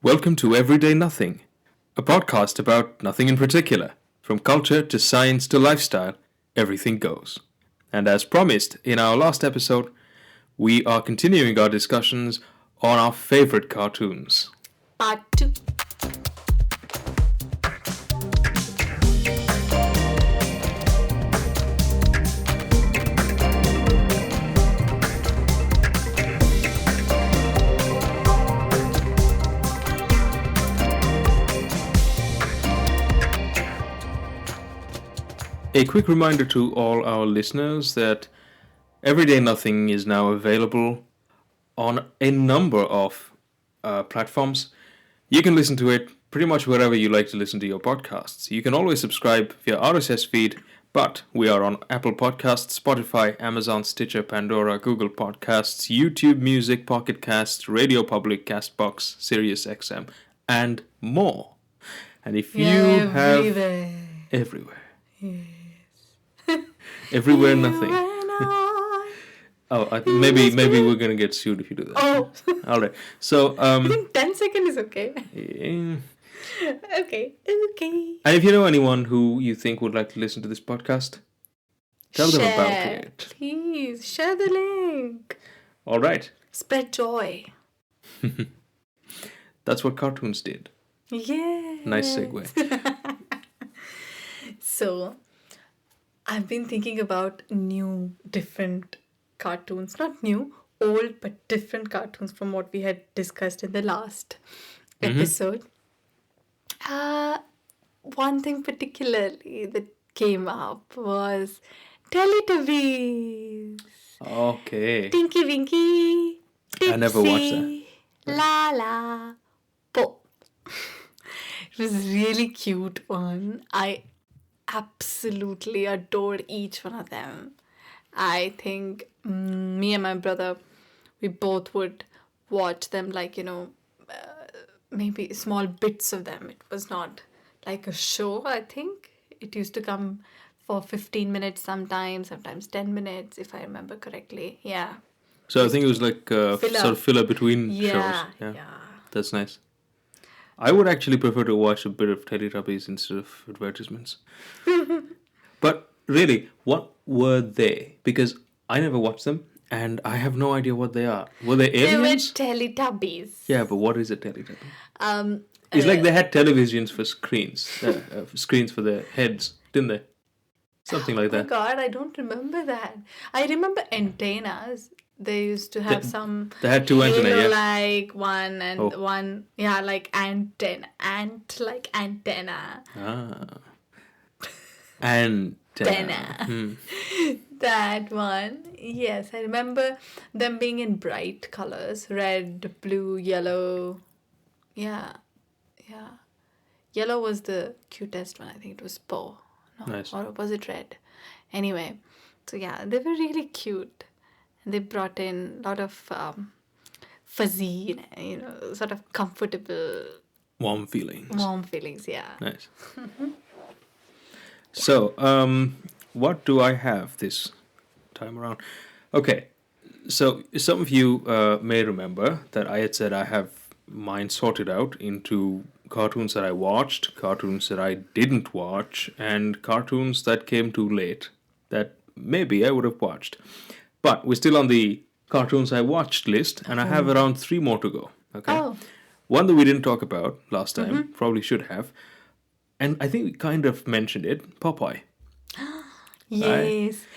Welcome to Everyday Nothing, a podcast about nothing in particular. From culture to science to lifestyle, everything goes. And as promised in our last episode, we are continuing our discussions on our favorite cartoons. Part 2. A quick reminder to all our listeners that Everyday Nothing is now available on a number of platforms. You can listen to it pretty much wherever you like to listen to your podcasts. You can always subscribe via RSS feed, but we are on Apple Podcasts, Spotify, Amazon, Stitcher, Pandora, Google Podcasts, YouTube Music, Pocket Casts, Radio Public, Castbox, SiriusXM, and more. And if you have everywhere. Yes. Everywhere nothing. Maybe we're gonna get sued if you do that. Oh. All right. So I think 10 seconds is okay. yeah. Okay. And if you know anyone who you think would like to listen to this podcast, tell them about it. Please share the link. All right. Spread joy. That's what cartoons did. Yeah. Nice segue. So, I've been thinking about new, different cartoons. Not new, old, but different cartoons from what we had discussed in the last episode. One thing particularly that came up was Teletubbies. Okay. Tinky Winky, Tipsy, I never watched that. La La, Po. It was a really cute one. I absolutely adored each one of them. I think me and my brother, we both would watch them maybe small bits of them. It was not like a show, I think. It used to come for 15 minutes sometimes 10 minutes, if I remember correctly. Yeah. So I think it was like sort of filler between shows. Yeah. That's nice. I would actually prefer to watch a bit of Teletubbies instead of advertisements. But really, what were they? Because I never watched them, and I have no idea what they are. Were they aliens? They were Teletubbies. Yeah, but what is a Teletubby? It's like they had televisions for screens, screens for their heads, didn't they? Something like that. Oh my god, I don't remember that. I remember antennas. They used to have some. They had two antennae, yeah. Like one and one, yeah, like antenna, like antenna. Antenna. That one, yes, I remember them being in bright colors: red, blue, yellow. Yeah. Yellow was the cutest one. I think it was Po. No, nice. Or was it red? Anyway, so yeah, they were really cute. They brought in a lot of fuzzy, sort of comfortable... Warm feelings. Warm feelings, yeah. Nice. So, what do I have this time around? Okay, so some of you may remember that I had said I have mine sorted out into cartoons that I watched, cartoons that I didn't watch, and cartoons that came too late that maybe I would have watched. But we're still on the cartoons I watched list, and I have around 3 more to go. Okay. Oh. One that we didn't talk about last time, probably should have, and I think we kind of mentioned it, Popeye. Yes.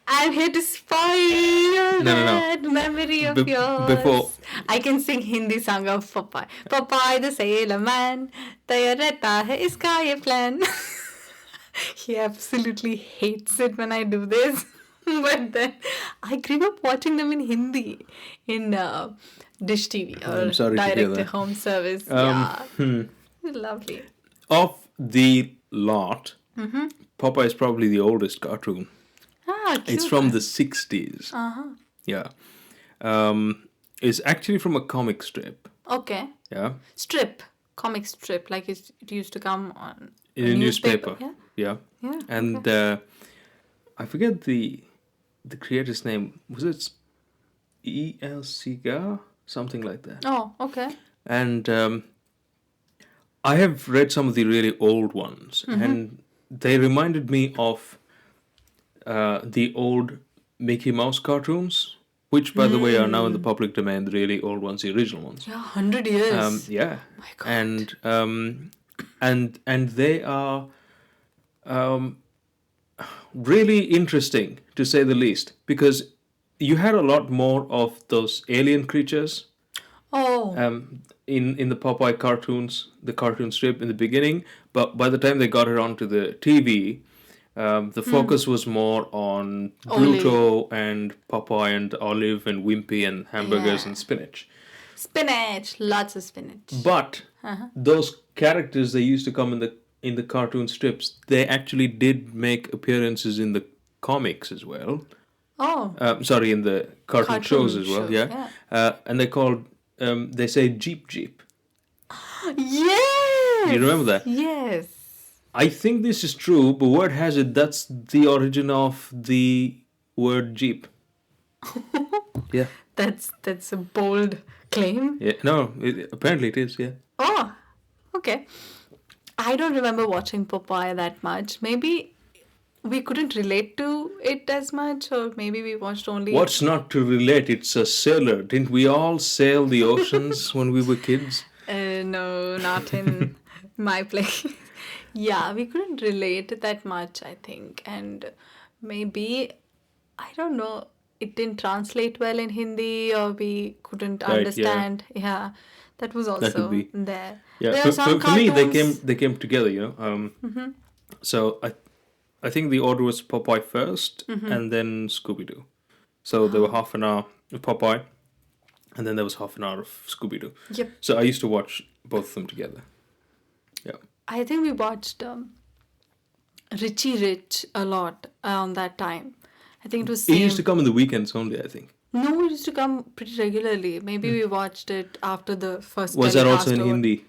I'm here to spoil that memory of yours. Before I can sing Hindi song of Popeye. Popeye the Sailor Man, तैयार रहता है इसका ये plan. He absolutely hates it when I do this. But then I grew up watching them in Hindi in Dish TV or direct to home service. Lovely. Of the lot, Popeye is probably the oldest cartoon. Cute. It's from the 60s. Yeah. It's actually from a comic strip. Okay. Yeah. Comic strip, like it used to come on in a newspaper. Yeah. And I forget the creator's name. Was it E.L. Segar? Something like that. Oh, okay. And I have read some of the really old ones, and they reminded me of the old Mickey Mouse cartoons, which, by the way, are now in the public domain. The really old ones, the original ones. Yeah, 100 years. Yeah, My God. and they are really interesting, to say the least, because you had a lot more of those alien creatures Oh, in the Popeye cartoons, the cartoon strip in the beginning, but by the time they got it onto the TV, the focus was more on Ole. Bluto and Popeye and Olive and Wimpy and hamburgers Yeah. and spinach. Spinach. Lots of spinach. But those characters they used to come in the cartoon strips, they actually did make appearances in the comics as well. Oh, Sorry, in the cartoon shows as well. shows, Yeah, and they called they say Jeep Jeep. yes. You remember that? Yes. I think this is true, but word has it that's the origin of the word Jeep. Yeah. That's a bold claim. Yeah. No, apparently it is. Yeah. Oh, okay. I don't remember watching Popeye that much. Maybe we couldn't relate to it as much, or maybe we watched only. What's not to relate? It's a sailor. Didn't we all sail the oceans when we were kids? No, not in my place. Yeah, we couldn't relate that much, I think. And maybe, I don't know, it didn't translate well in Hindi or we couldn't Right, yeah. understand. Yeah, that was could also be. there. Yeah. There For, are some for me, cartoons. they came together. You know. So I think the order was Popeye 1st, and then Scooby Doo. So there were half an hour of Popeye, and then there was half an hour of Scooby Doo. Yep. So I used to watch both of them together. Yeah. I think we watched Richie Rich a lot around that time. I think it was It same. used to come in the weekends only, I think. No, it used to come pretty regularly. Maybe we watched it after the first. Was that also in telecast or- Hindi?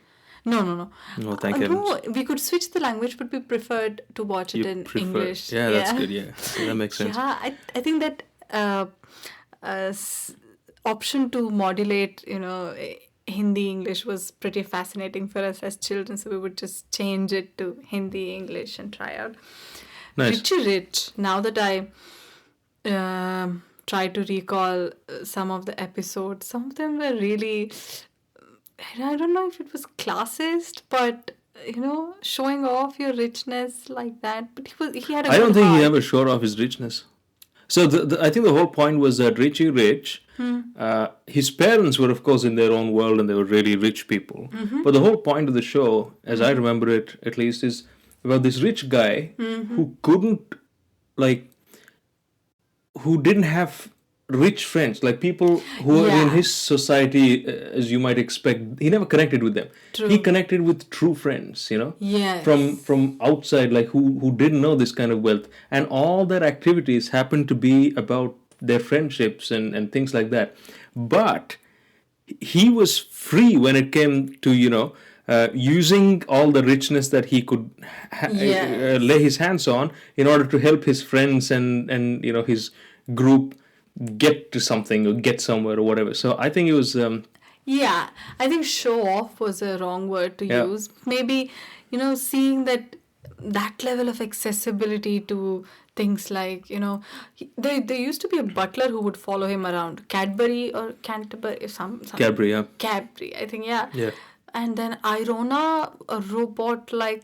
No. No, thank No, heavens. we could switch the language, but we preferred to watch it You in prefer- English. Yeah, that's good. Yeah, that makes sense. Yeah, I think that option to modulate, Hindi English was pretty fascinating for us as children. So we would just change it to Hindi English and try out. Nice. Richie Rich. Now that I try to recall some of the episodes, some of them were really. I don't know if it was classist, but showing off your richness like that. But he had a I don't good think he heart. ever showed off his richness. So I think the whole point was that Richie Rich, his parents were of course in their own world and they were really rich people. But the whole point of the show, as I remember it at least, is about this rich guy who couldn't who didn't have rich friends, like people who are in Yeah. his society, as you might expect. He never connected with them. True. He connected with true friends, Yes. from outside, like who didn't know this kind of wealth, and all their activities happened to be about their friendships and things like that. But he was free when it came to using all the richness that he could Yes. lay his hands on in order to help his friends and his group get to something or get somewhere or whatever. So I think it was Yeah, I think show off was a wrong word to Yeah. use. Maybe, seeing that level of accessibility to things like, there used to be a butler who would follow him around. Cadbury or Canterbury, some Cadbury, yeah. Cadbury, I think, yeah. Yeah. And then Irona, a robot like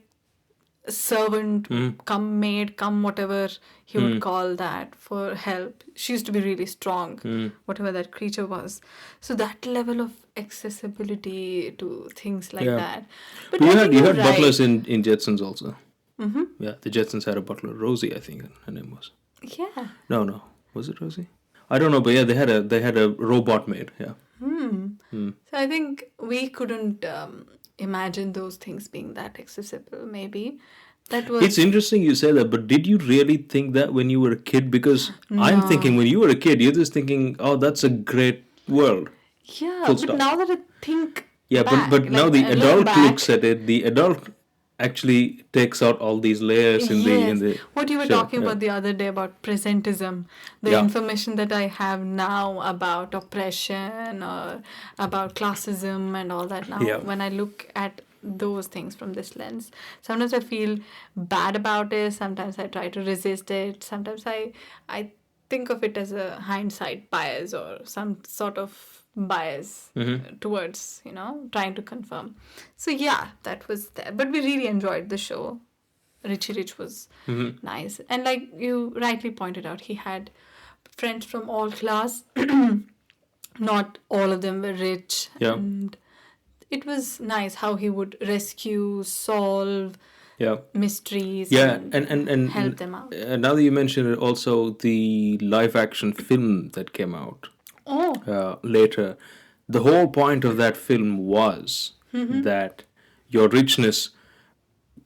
servant, come maid, come whatever he would call that for help. She used to be really strong, whatever that creature was. So that level of accessibility to things like Yeah. that. But You I had think you you're had right. butlers in Jetsons also. Yeah, the Jetsons had a butler, Rosie, I think her name was. Yeah. No, was it Rosie? I don't know, but yeah, they had a robot maid. Yeah. So I think we couldn't imagine those things being that accessible. Maybe that was. It's interesting you say that, but did you really think that when you were a kid? Because I'm thinking when you were a kid, you're just thinking, oh, that's a great world. Yeah, Full but stop. now that I think. Yeah, back, but now like, the I look adult back, looks at it. The adult actually takes out all these layers in the what you were show, talking yeah. about the other day about presentism, the Yeah. information that I have now about oppression or about classism and all that now, Yeah. when I look at those things from this lens. Sometimes I feel bad about it. Sometimes I try to resist it. Sometimes I think of it as a hindsight bias or some sort of bias towards, trying to confirm. So yeah, that was there. But we really enjoyed the show. Richie Rich was nice. And like you rightly pointed out, he had friends from all class. Not all of them were rich. Yeah. And it was nice how he would rescue, solve Yeah. mysteries Yeah, and help them out. now that you mention it, also the live action film that came out later, the whole point of that film was that your richness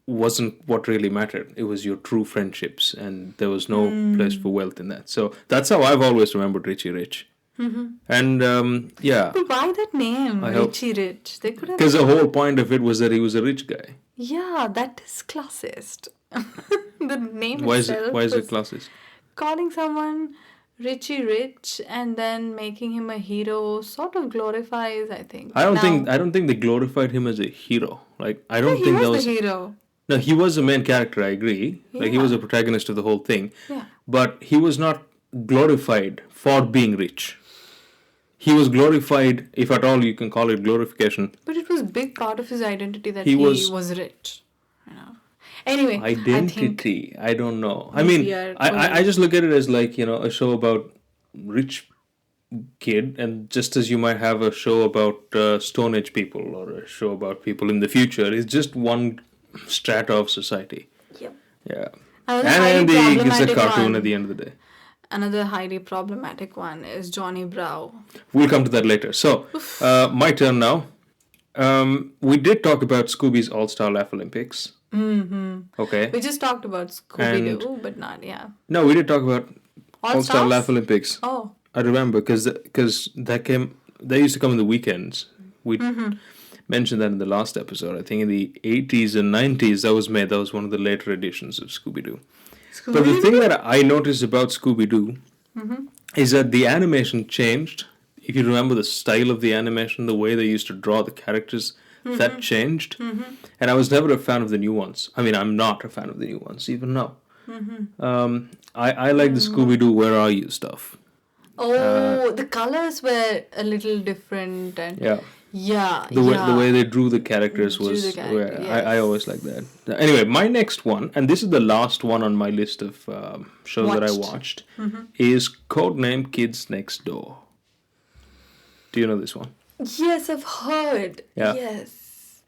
wasn't what really mattered. It was your true friendships, and there was no place for wealth in that. So that's how I've always remembered Richie Rich. And yeah, But why that name, I hope- Richie Rich? They could have. because the whole point of it was that he was a rich guy. Yeah, that is classist. The name Why is itself it? Why is it was classist? calling someone Richie Rich and then making him a hero sort of glorifies, I think. I don't Now- think they glorified him as a hero. Like I Yeah, don't he think that was was. the hero. No, he was the main character. I agree. Like he was Yeah. a protagonist of the whole thing. Yeah. But he was not glorified for being rich. He was glorified, if at all you can call it glorification. But it was a big part of his identity that He he was- was rich. Anyway, I think Identity. I don't know. I we mean, are I just look at it as like, a show about rich kid, and just as you might have a show about Stone Age people or a show about people in the future, it's just one strata of society. Yep. Yeah. Another highly And it's a problematic cartoon one. at the end of the day. Another highly problematic one is Johnny Bravo. We'll come to that later. So, my turn now. We did talk about Scooby's All-Star Laugh Olympics. Okay. We just talked about Scooby Doo, but not No, we did talk about All All-Star Stars? Laugh Olympics. Oh, I remember because they used to come in the weekends. We mentioned that in the last episode. I think in the 80s and 90s that was made. That was one of the later editions of Scooby-Doo. But the thing that I noticed about Scooby-Doo is that the animation changed. If you remember the style of the animation, the way they used to draw the characters, that changed. And I was never a fan of the new ones. I mean, I'm not a fan of the new ones, even now. I like the Scooby-Doo Where Are You stuff. the colors were a little different, and Yeah. the The way they drew the characters Drew was the character, I always like that. Anyway, my next one, and this is the last one on my list of shows that I watched, is Codename Kids Next Door. Do you know this one? Yes, I've heard. Yeah. Yes,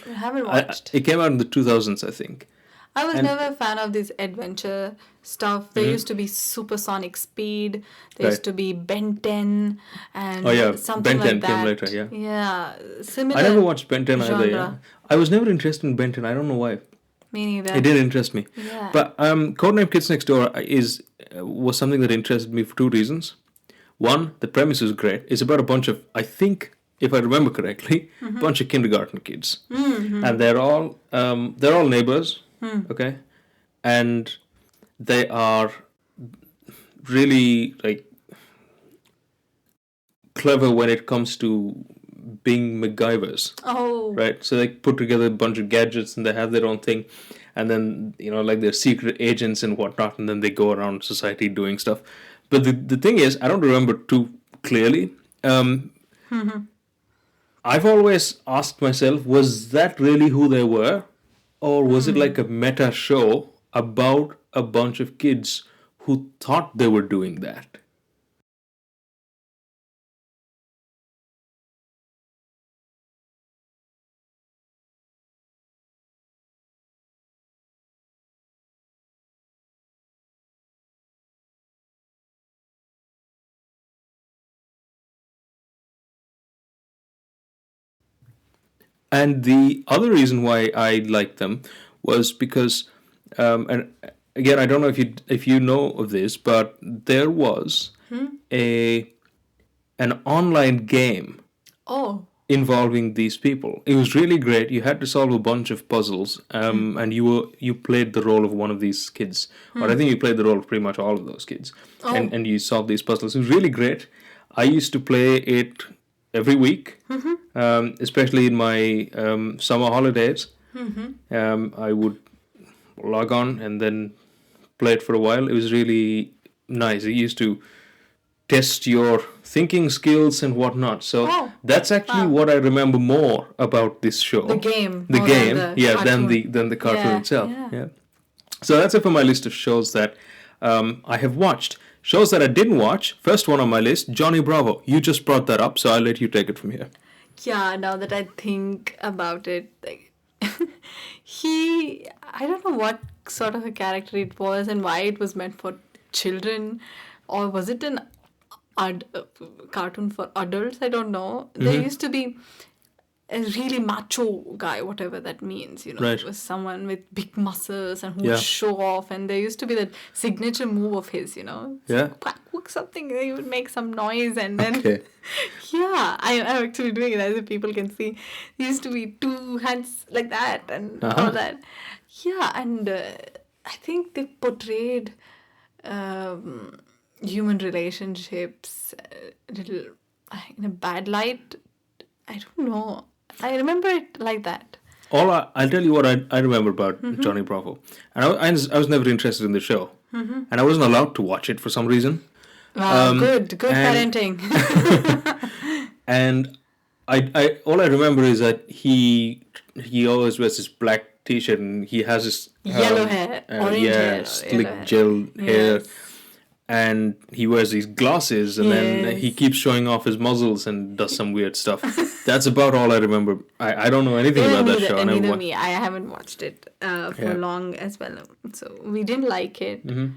I haven't watched. It came out in the 2000s, I think. I was and- never a fan of this adventure stuff. There used to be Supersonic Speed. There used Right. to be Ben 10 and Oh, yeah, something Ben 10 like came that. later, yeah. Yeah, similar. I never watched Ben 10 either. Yeah. genre. I was never interested in Ben 10. I don't know why. Me neither. It didn't interest me. Yeah. But Codename Kids Next Door was something that interested me for two reasons. One, the premise is great. It's about a bunch of, I think, if I remember correctly, a bunch of kindergarten kids, and they're all neighbors. Okay, and they are really like clever when it comes to being MacGyvers. Oh, Right, so they put together a bunch of gadgets and they have their own thing, and then like they're secret agents and whatnot, and then they go around society doing stuff. But the thing is, I don't remember too clearly. I've always asked myself, was that really who they were, or was it like a meta show about a bunch of kids who thought they were doing that? And the other reason why I liked them was because, and again, I don't know if you know of this, but there was an online game oh, involving these people. It was really great. You had to solve a bunch of puzzles, and you played the role of one of these kids, or I think you played the role of pretty much all of those kids, and you solved these puzzles. It was really great. I used to play it every week, especially in my summer holidays. I would log on and then play it for a while. It was really nice. It used to test your thinking skills and whatnot. So Oh, that's actually wow. what I remember more about this show. The game. The more than game, the yeah, cartoon. than the cartoon Yeah, itself. yeah. Yeah. So that's it for my list of shows that I have watched. Shows that I didn't watch. First one on my list, Johnny Bravo. You just brought that up, so I'll let you take it from here. Yeah, now that I think about it, like I don't know what sort of a character it was and why it was meant for children, or was it an ad, uh, cartoon for adults? I don't know. There used to be a really macho guy, whatever that means, Right. It was someone with big muscles and who Yeah. would show off, and there used to be that signature move of his. Yeah. Quack, quack, something, he would make some noise, and then, Okay. yeah, I'm actually doing it as if people can see. There used to be two hands like that and all that. Yeah, and I think they portrayed human relationships a little in a bad light. I don't know. I remember it like that. I'll tell you what I remember about Johnny Bravo. And I was never interested in the show. And I wasn't allowed to watch it for some reason. Wow, good and- parenting. And I all I remember is that he always wears this black t-shirt and he has this Yellow hair, orange hair, or slick yellow hair. gel hair, Yes. and he wears these glasses and then Yes. he keeps showing off his muscles and does some weird stuff. That's about all I remember. I don't know anything about that show. I never Neither watched. me. I haven't watched it for Yeah. long as well. So we didn't like it. Mm-hmm.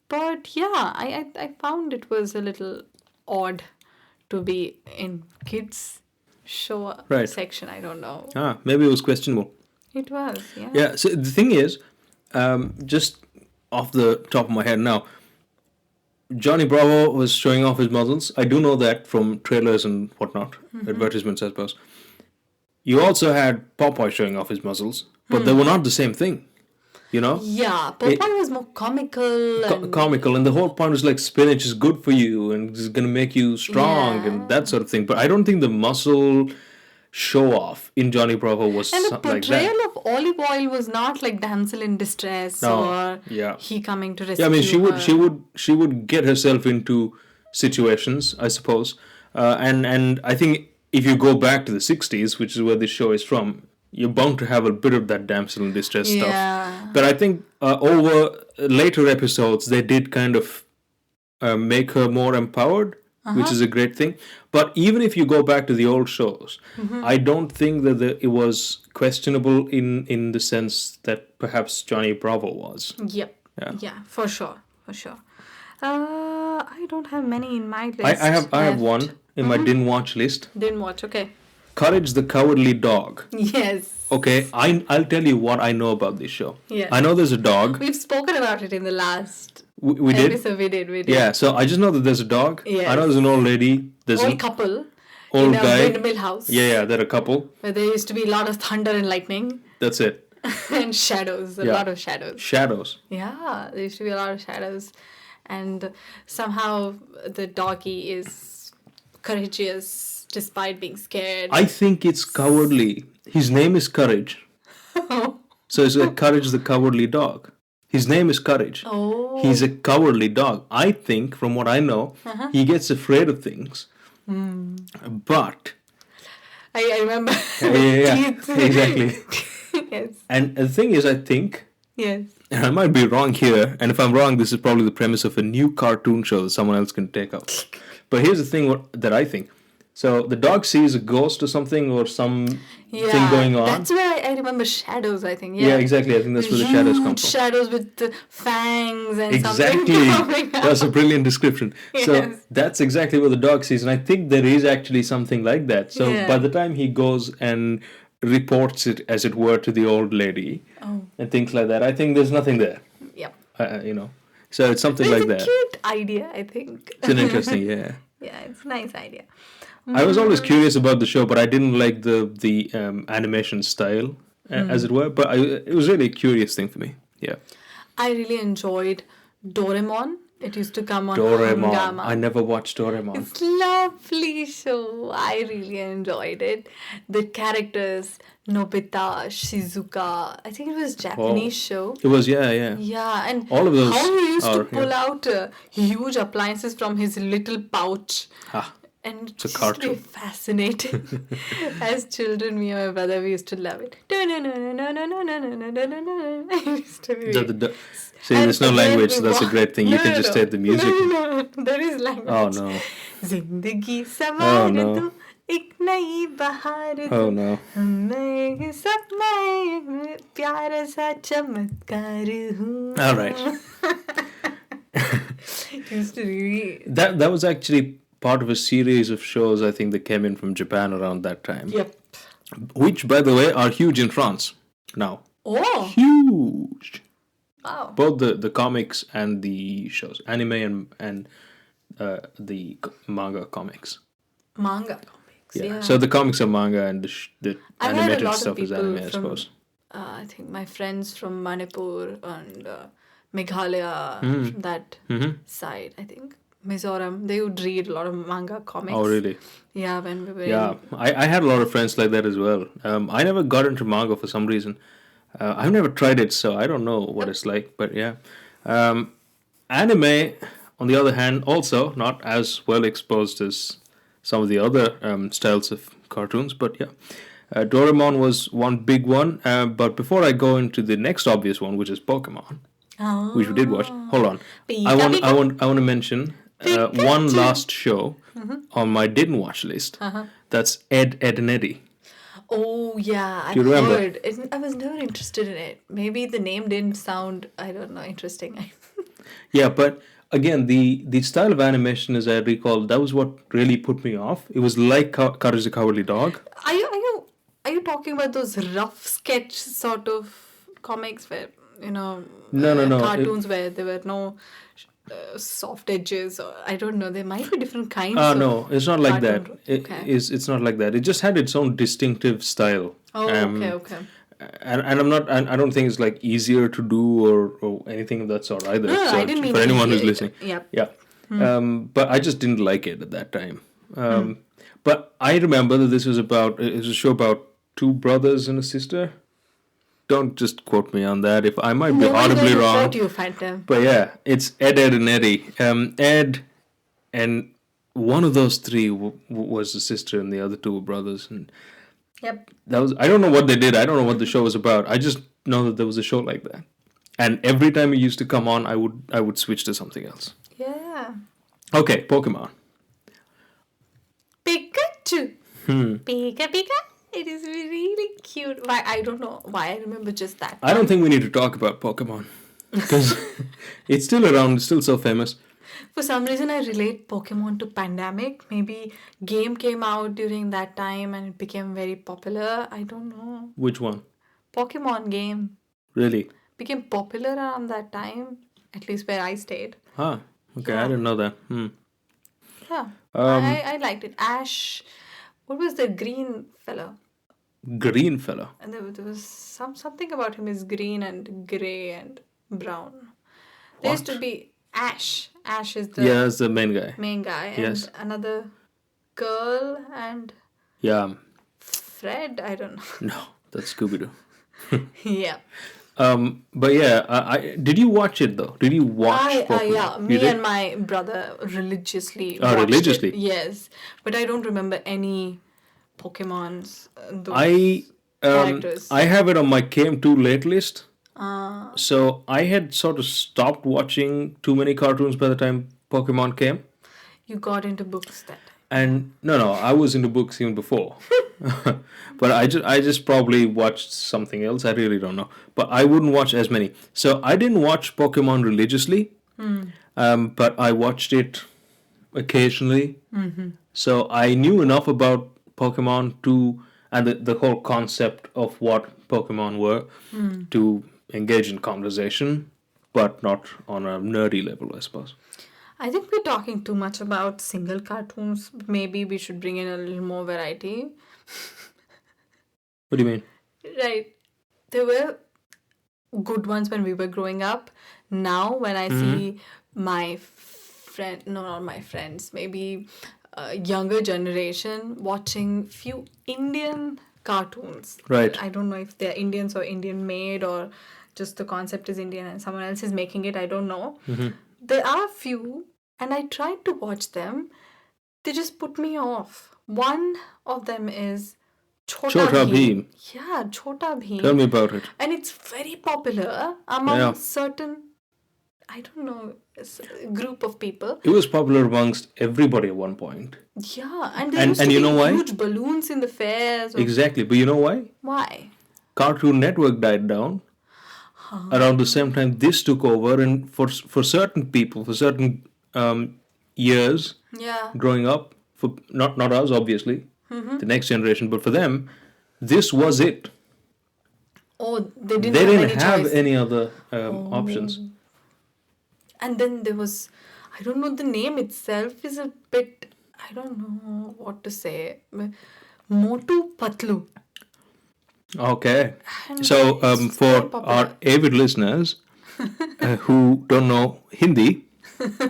But yeah, I found it was a little odd to be in kids show Right. section. I don't know. Maybe it was questionable. It was, yeah. Yeah. So the thing is, just off the top of my head now, Johnny Bravo was showing off his muscles. I do know that from trailers and whatnot, advertisements, I suppose. You also had Popeye showing off his muscles, but they were not the same thing. You know, Yeah, Popeye was more comical. And comical, and the whole point was like spinach is good for you and it's gonna make you strong and that sort of thing. But I don't think the muscle show off in Johnny Bravo was And the like that. portrayal of Olive Oil was not like damsel in distress No, or yeah. he coming to rescue Yeah, I mean, her. she would get herself into situations, I suppose, and I think if you go back to the '60s, which is where this show is from, you're bound to have a bit of that damsel in distress stuff. Yeah. But I think over later episodes, they did kind of make her more empowered, which is a great thing. But even if you go back to the old shows, I don't think that it was questionable in the sense that perhaps Johnny Bravo was. Yep. Yeah. Yeah, for sure. For sure. I don't have many in my list. I have left. one in my didn't watch list. Didn't watch, okay. Courage the Cowardly Dog. Yes. Okay, I'll tell you what I know about this show. Yeah. I know there's a dog. We've spoken about it in the last We did. episode. We did. Yeah, so I just know that there's a dog. Yes. I know there's an old lady. There's Old an couple old in a guy. windmill house. Yeah, they're a couple. Where there used to be a lot of thunder and lightning That's it. and shadows. A Yeah. lot of shadows. Shadows. Yeah, there used to be a lot of shadows. And somehow the doggy is courageous despite being scared. I think it's cowardly. His name is Courage. So it's like Courage the Cowardly Dog. His name is Courage. Oh. He's a cowardly dog. I think, from what I know, he gets afraid of things. But I remember. yeah, Teeth. exactly. Yes. And the thing is, I think, Yes. and I might be wrong here, and if I'm wrong, this is probably the premise of a new cartoon show that someone else can take up. But here's the thing that I think. So the dog sees a ghost or something or some thing going on. That's where I remember shadows, I think. Yeah, exactly. I think that's where the shadows come Huge from. shadows with the fangs and Exactly. something coming out. That's a brilliant description. So Yes. that's exactly what the dog sees. And I think there is actually something like that. So Yeah. by the time he goes and reports it, as it were, to the old lady and things like that, I think there's nothing there. Yep. So it's something It's like a that. cute idea, I think. It's an interesting, yeah. Yeah, it's a nice idea. I was always curious about the show, but I didn't like the animation style, as it were. But it was really a curious thing for me. Yeah. I really enjoyed Doraemon It used to come on Doraemon. Hangama. I never watched Doraemon. It's lovely show. I really enjoyed it. The characters, Nobita, Shizuka. I think it was Japanese show. It was, yeah. Yeah, and All of those how he used to are, pull yeah. out huge appliances from his little pouch. Ah, And it's a just be cartoon. fascinating. As children, me and my brother, we used to love it. It used to be- See, And there's no again language, we so that's a wa- great thing. You can just take the music. No, there is language. Oh, no. जिंदगी सवार no. दो एक नई बहार दो Oh, no. मैं सब मैं प्यारा सा चमत्कार हूँ. All right. Used to really. That was actually part of a series of shows, I think, that came in from Japan around that time. Yep. Which, by the way, are huge in France now. Oh. Huge. Wow. Both the comics and the shows, anime and the manga comics. Manga comics. Yeah. So the comics are manga and the I've heard a animated lot of stuff is people anime, I from- suppose. I think my friends from Manipur and Meghalaya, from that side, I think. Mizoram, they would read a lot of manga comics. Oh, really? Yeah, when we were Yeah, I had a lot of friends like that as well. I never got into manga for some reason. I've never tried it, so I don't know what it's like. But yeah, anime, on the other hand, also not as well exposed as some of the other styles of cartoons. But yeah, Doraemon was one big one. But before I go into the next obvious one, which is Pokemon, which we did watch. Hold on, I want to mention one last show on my didn't watch list. That's Ed, and Eddie. Oh, yeah, I've you remember? heard. I was never interested in it. Maybe the name didn't sound, I don't know, interesting. Yeah, but again, the style of animation, as I recall, that was what really put me off. It was like Courage the Cowardly Dog. Are you talking about those rough sketch sort of comics where, No. cartoons where there were no soft edges, or I don't know, there might be different kinds No, it's not like that. cartoon. It's not like that. It just had its own distinctive style. Oh, okay. And I'm not. I don't think it's like easier to do or anything of that sort either. No, so I didn't mean for to anyone be- who's listening. Yep. Yeah. But I just didn't like it at that time. But I remember that this was about. It was a show about two brothers and a sister. Don't just quote me on that. If I might be Nobody's audibly going to wrong. quote you, Phantom. But yeah, it's Ed, and Eddie. Ed and one of those three was a sister, and the other two were brothers. And Yep. that was, I don't know what they did. I don't know what the show was about. I just know that there was a show like that. And every time it used to come on, I would switch to something else. Yeah. Okay, Pokemon. Pikachu. Pika Pika. It is really cute. Why, I don't know why I remember just that. I don't think we need to talk about Pokemon because it's still around. It's still so famous. For some reason, I relate Pokemon to pandemic. Maybe game came out during that time and it became very popular. I don't know. Which one? Pokemon game Really? became popular around that time, at least where I stayed. Ah, okay. I Yeah. didn't know that. Yeah, I liked it. Ash, what was the green fellow? Green fella. And there was something about him is green and grey and brown. There used to be Ash. Ash is the Yeah, that's the main guy. main guy. And Yes. another girl and Yeah. Fred. I don't know. No, that's Scooby Doo. Yeah. But yeah, did you watch it though? Did you watch Pokemon? Yeah. You Me did? and my brother religiously. Oh, watched religiously? it. Yes, but I don't remember any Pokemons. Those I characters. I have it on my came too late list. Ah. So I had sort of stopped watching too many cartoons by the time Pokemon came. You got into books that time. And no, I was into books even before. But I just probably watched something else. I really don't know. But I wouldn't watch as many. So I didn't watch Pokemon religiously. But I watched it occasionally. So I knew enough about Pokemon and the whole concept of what Pokemon were to engage in conversation, but not on a nerdy level, I suppose. I think we're talking too much about single cartoons. Maybe we should bring in a little more variety. What do you mean? Right. There were good ones when we were growing up. Now, when I see my friend, no, not my friends, maybe younger generation watching few Indian cartoons. Right. I don't know if they're Indians or Indian made or just the concept is Indian and someone else is making it. I don't know. There are few, and I tried to watch them. They just put me off. One of them is Chota Chota Bheem. Bheem. Yeah, Chota Bheem. Tell me about it. And it's very popular among Yeah. certain, I don't know, group of people. It was popular amongst everybody at one point. Yeah, and there And- used and to you be know why? huge balloons in the fairs. Exactly. But you know why? Why? Cartoon Network died down. Around the same time this took over, and for certain people, for certain years Yeah. growing up, for not us obviously, the next generation, but for them, this was it. Oh, they didn't They have didn't any have choice. any other options. And then there was, I don't know, the name itself is a bit, I don't know what to say. Motu Patlu. Okay. And So it's very for popular. our avid listeners who don't know Hindi,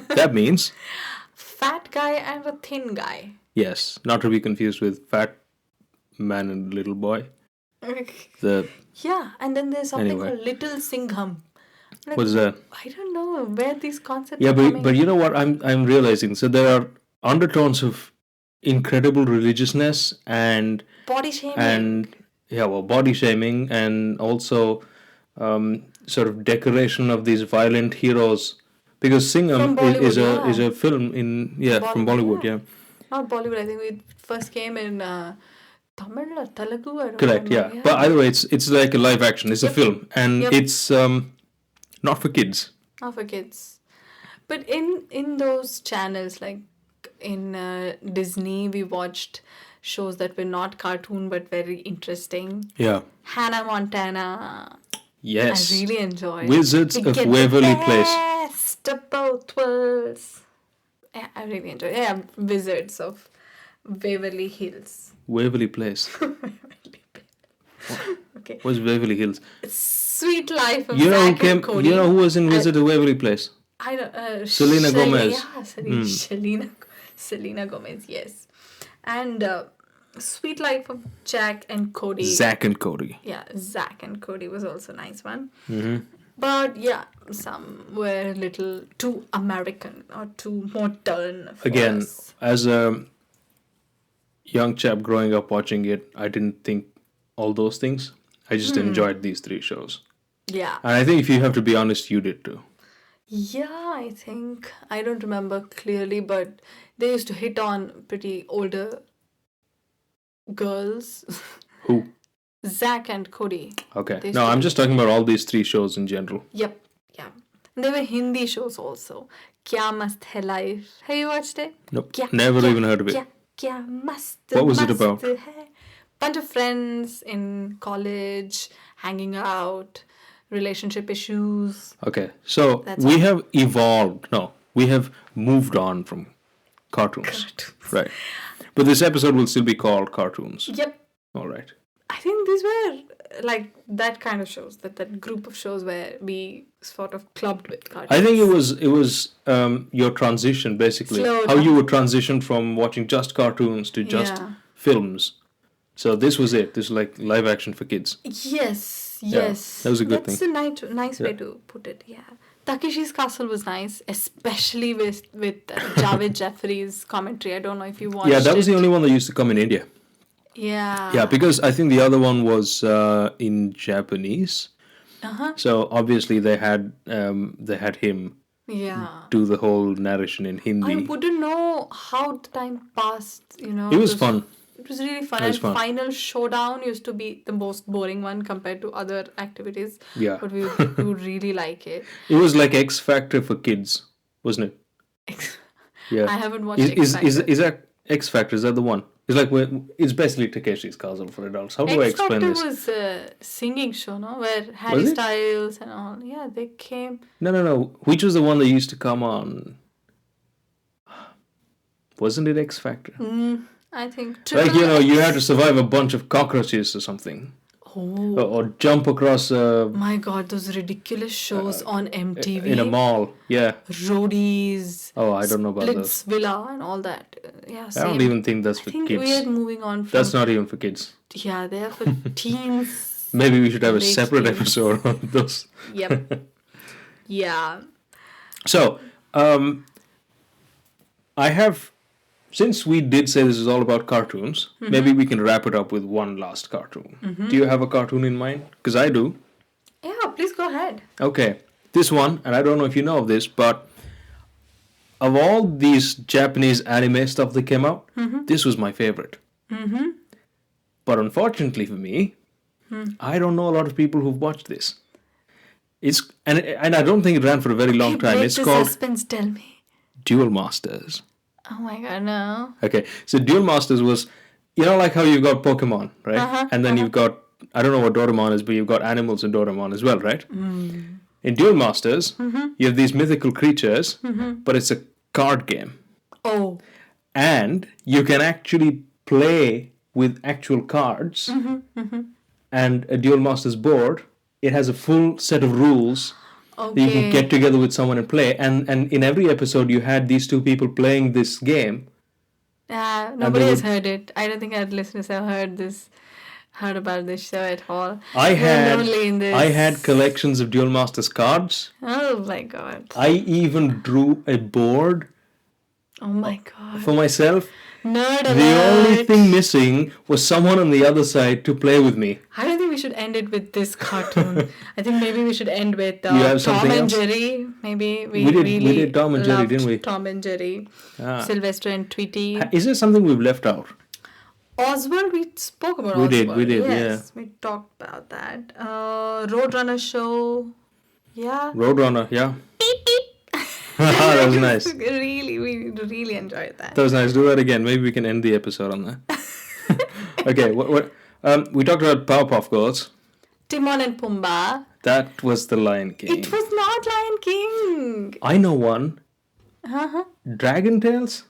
that means Fat guy and a thin guy. yes, not to be confused with fat man and little boy. The Yeah, and then there's something Anyway. called Little Singham. Like, what is that? I don't know where these concepts Yeah, are but coming. you know what I'm realizing. So there are undertones of incredible religiousness and Body shaming. yeah, well, body shaming, and also sort of decoration of these violent heroes. Because Singham From is Bollywood, is yeah. a film in from Bollywood, yeah. Not Bollywood, I think it first came in Tamil or Telugu. I don't Correct, remember. yeah. But either way, it's like a live action. It's a film, and Yep. it's not for kids. Not for kids. But in those channels, like in Disney, we watched shows that were not cartoon but very interesting. Yeah. Hannah Montana. Yes. I really enjoyed. Wizards We of get Waverly the Place. best of both worlds. Yeah, I really enjoyed. Yeah, Wizards of Waverly Hills. Waverly Place. Okay. What's Waverly Hills? Sweet Life of You know who Zack came? and Cody. You know who was in Wizard of Waverly Place? I don't. Selena Gomez. Yeah, Selena Gomez. Yes, and Sweet Life of Jack and Cody. Zack and Cody. Yeah, Zack and Cody was also a nice one. Mm-hmm. But yeah, some were a little too American or too modern. For Again, us. as a young chap growing up watching it, I didn't think all those things. I just enjoyed these three shows. Yeah. And I think if you have to be honest, you did too. Yeah, I think. I don't remember clearly, but they used to hit on pretty older girls. Who? Zack and Cody. Okay. They used No, to- I'm just talking about all these three shows in general. Yep. Yeah. And there were Hindi shows also. Kya Mast Hai Life. Have you watched it? Nope. Kya, Never kya, even heard of it. Kya Mast What was it Mast about? Hai. Bunch of friends in college, hanging out, relationship issues. Okay. So That's we all. have evolved. No, we have moved on from cartoons. Right. But this episode will still be called Cartoons. Yep. All right. I think these were like that kind of shows, that group of shows where we sort of clubbed with cartoons. I think it was your transition basically. Slow How down. you would transition from watching just cartoons to just Yeah. films. So this was it. This was like live action for kids. Yes, Yeah, yes. that was a good That's thing. a nice way Yeah. to put it. Yeah, Takeshi's Castle was nice, especially with Javed Jeffrey's commentary. I don't know if you watched. Yeah, that was it. the only one that used to come in India. Yeah. Yeah, because I think the other one was in Japanese. Uh-huh. So obviously they had him Yeah. do the whole narration in I Hindi. wouldn't know how the time passed. It was fun. It was really fun. It was And fun. Final Showdown used to be the most boring one compared to other activities. Yeah. But we would really like it. It was like X Factor for kids, wasn't it? Yeah. I haven't watched Is X is Factor. is that X Factor? Is that the one? It's like it's basically Takeshi's Castle for adults. How do I X explain Factor this? was a singing show, no? Where Harry Was it? Styles and all. Yeah, they came. No. Which was the one that used to come on? Wasn't it X Factor? I think. Like you had to survive a bunch of cockroaches or something. Oh. or jump across My God, those ridiculous shows on MTV. in a mall. Yeah. Roadies. Oh, I don't know about those. Splitsvilla and all that. Yeah, I same. don't even think that's for I think kids. we are moving on from... That's not even for kids. Yeah, they are for teens. Maybe we should have a late separate teens. episode on those. Yep. Yeah. So, I have, since we did say this is all about cartoons, maybe we can wrap it up with one last cartoon. Do you have a cartoon in mind? Because I do. Yeah, please go ahead. Okay, this one, and I don't know if you know of this, but of all these Japanese anime stuff that came out, this was my favorite. But unfortunately for me, I don't know a lot of people who've watched this. It's and I don't think it ran for a very long time. Break It's the called suspense, tell me. Duel Masters. Oh my God, no. Okay, so Duel Masters was, like how you've got Pokemon, right? And then you've got, I don't know what Doraemon is, but you've got animals in Doraemon as well, right? In Duel Masters, you have these mythical creatures, but it's a card game. Oh. And you can actually play with actual cards. And a Duel Masters board, it has a full set of rules that you can get together with someone and play. And in every episode, you had these two people playing this game. Nobody has heard it. I don't think our listeners have heard about this show at all. I lonely in this. had collections of Duel Masters cards. Oh my God. I even drew a board Oh my God. for myself. Nerd alert. The only thing missing was someone on the other side to play with me. I don't think we should end it with this cartoon. I think maybe we should end with You have Tom something and else? Jerry. Maybe we did Tom and Jerry, loved didn't we? Tom and Jerry, Ah. Sylvester and Tweety. Is there something we've left out? Oswald, we spoke about We Oswald. did, yes, we talked about that. Roadrunner show. Yeah. Roadrunner, yeah. That was nice. We really enjoyed that. That was nice. Do that again. Maybe we can end the episode on that. Okay, we talked about Powerpuff Girls. Timon and Pumbaa. That was the Lion King. It was not Lion King. I know one. Dragon Tales?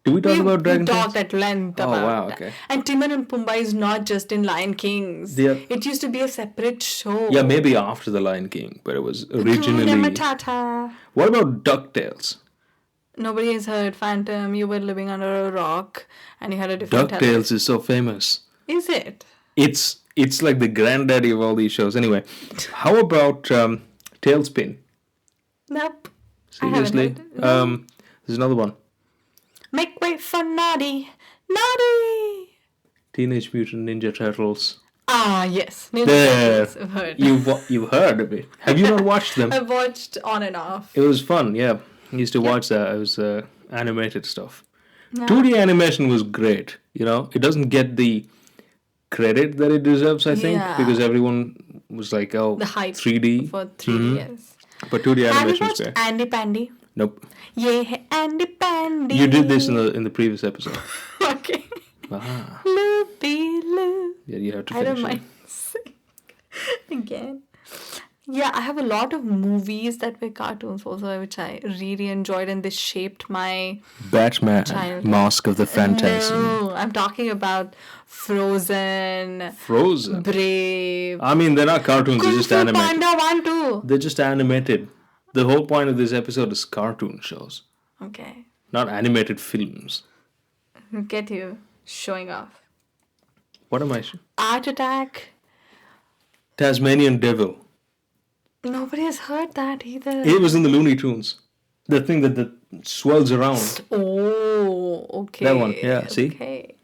Did we talk about Dragon We Tales? talked at length about wow, that. okay. And Timon and Pumbaa is not just in Lion Kings. Yeah. It used to be a separate show. Yeah, maybe after the Lion King, but it was Hakuna originally. Matata. What about DuckTales? Nobody has heard Phantom. You were living under a rock and you had a different talent. DuckTales is so famous. Is it? It's like the granddaddy of all these shows. Anyway, how about Tailspin? Nope. Seriously? I haven't heard. There's another one. Make way for Naughty. Naughty! Teenage Mutant Ninja Turtles. Ah, yes. Ninja There. Turtles, I've heard. You've heard of it. Have you not watched them? I've watched on and off. It was fun, yeah. I used to watch that. It was animated stuff. 2D animation was great. It doesn't get the credit that it deserves, I think, Yeah. because everyone was like, oh, The hype 3D. for 3D, yes. But 2D Have you animation was watched great. Andy Pandy? Nope. Yeah, Andy Pandy. You did this in the previous episode. Okay. Ah, Loopy Loo. yeah, you have to I finish don't mind sing again. Yeah, I have a lot of movies that were cartoons also, which I really enjoyed, and they shaped my Batman, Child. Mask of the Phantasm. No, I'm talking about Frozen, Frozen. Brave, I mean, they're not cartoons, they're Kung just Fu animated. Panda 1 2. They're just animated. The whole point of this episode is cartoon shows, Okay, not animated films. get you showing off. What am I? Art Attack. Tasmanian Devil. Nobody has heard that either. It was in the Looney Tunes. The thing that swirls around. Oh, okay. That one, yeah, see? Okay.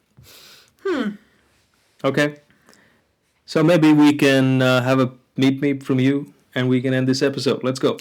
Okay. So maybe we can have a meep from you and we can end this episode. Let's go.